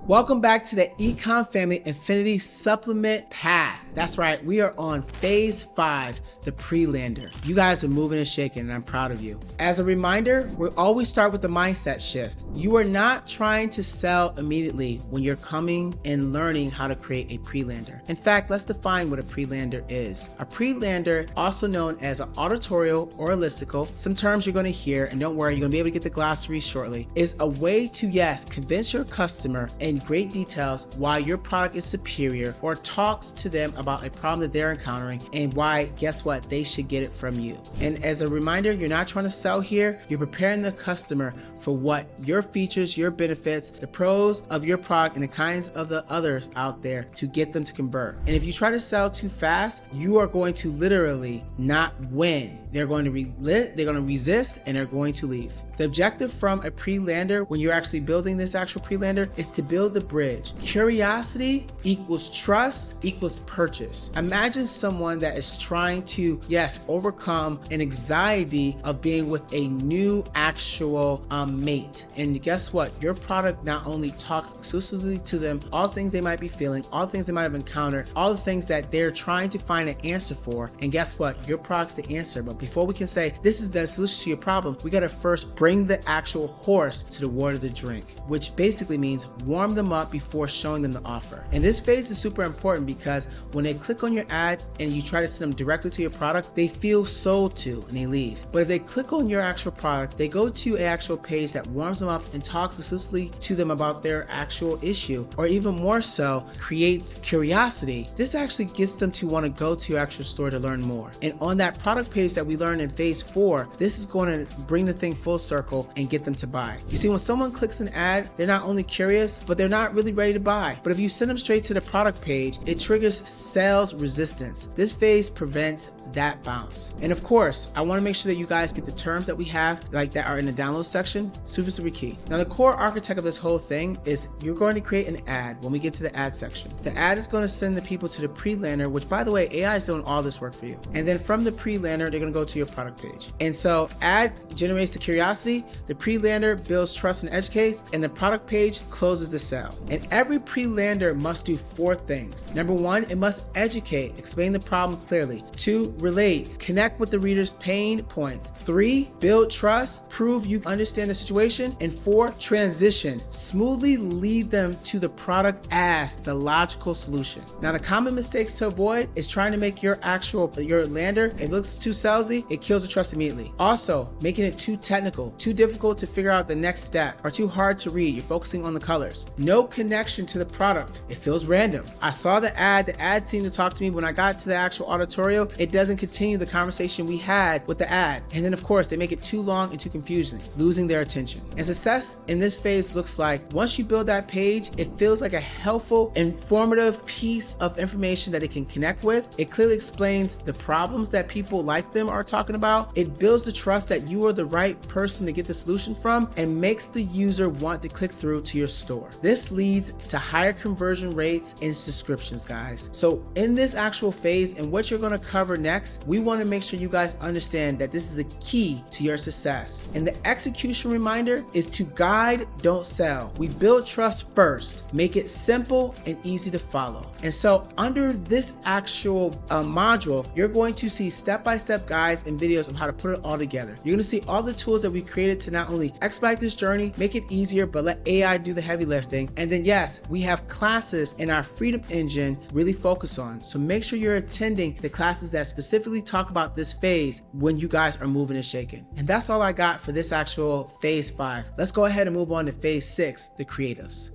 Welcome back to the Econ Family Infinity Supplement Path. That's right, we are on phase 5, the pre-lander. You guys are moving and shaking, and I'm proud of you. As a reminder, we always start with the mindset shift. You are not trying to sell immediately when you're coming and learning how to create a pre-lander. In fact, let's define what a pre-lander is. A pre-lander, also known as an auditorial or a listicle, some terms you're going to hear, and don't worry, you're going to be able to get the glossary shortly, is a way to, yes, convince your customer in great details why your product is superior, or talks to them about a problem that they're encountering and why, guess what, they should get it from you. And as a reminder, you're not trying to sell here, you're preparing the customer for what your features, your benefits, the pros of your product, and the kinds of the others out there to get them to convert. And if you try to sell too fast, you are going to literally not win. They're going to resist, and they're going to leave. The objective from a pre-lander, when you're actually building this actual pre-lander, is to build the bridge. Curiosity equals trust equals purchase. Imagine someone that is trying to, yes, overcome an anxiety of being with a new actual mate. And guess what? Your product not only talks exclusively to them, all things they might be feeling, all things they might have encountered, all the things that they're trying to find an answer for. And guess what? Your product's the answer. But before we can say this is the solution to your problem, we got to first bring the actual horse to the water to drink, which basically means warm them up before showing them the offer. And this phase is super important because when they click on your ad and you try to send them directly to your product, they feel sold to and they leave. But if they click on your actual product, they go to an actual page that warms them up and talks exclusively to them about their actual issue, or even more so, creates curiosity. This actually gets them to want to go to your actual store to learn more. And on that product page that we learned in phase 4, this is going to bring the thing full circle and get them to buy. You see, when someone clicks an ad, they're not only curious, but they're not really ready to buy. But if you send them straight to the product page, it triggers sales resistance. This phase prevents that bounce. And of course, I want to make sure that you guys get the terms that we have, like that are in the download section, super key. Now, the core architect of this whole thing is you're going to create an ad when we get to the ad section. The ad is going to send the people to the pre-lander, which, by the way, AI is doing all this work for you. And then from the pre-lander, they're going to go to your product page. And so ad generates the curiosity, the pre-lander builds trust and educates, and the product page closes the sale. And every pre-lander must do 4 things. Number 1, it must educate, explain the problem clearly. 2, relate, connect with the reader's pain points. 3, build trust, prove you understand the situation. And 4, transition, smoothly lead them to the product as the logical solution. Now, the common mistakes to avoid is trying to make your lander, if it looks too salesy, it kills the trust immediately. Also, making it too technical, too difficult to figure out the next step, or too hard to read. You're focusing on the colors. No connection to the product. It feels random. I saw the ad seemed to talk to me. When I got to the actual auditorial, it doesn't continue the conversation we had with the ad. And then of course, they make it too long and too confusing, losing their attention. And success in this phase looks like, once you build that page, it feels like a helpful, informative piece of information that it can connect with. It clearly explains the problems that people like them are talking about. It builds the trust that you are the right person to get the solution from, and makes the user want to click through to your store. This leads to higher conversion rates and subscriptions, guys. So in this actual phase and what you're going to cover next, we want to make sure you guys understand that this is a key to your success. And the execution reminder is to guide, don't sell. We build trust first, make it simple and easy to follow. And so under this actual module, you're going to see step-by-step guides and videos of how to put it all together. You're going to see all the tools that we created to not only expedite this journey, make it easier, but let AI do the heavy lifting. And then yes, we have classes in our Freedom Engine really focus on. So make sure you're attending the classes that specifically talk about this phase when you guys are moving and shaking. And that's all I got for this actual phase 5. Let's go ahead and move on to phase 6, the creatives.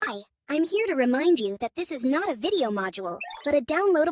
Hi, I'm here to remind you that this is not a video module, but a downloadable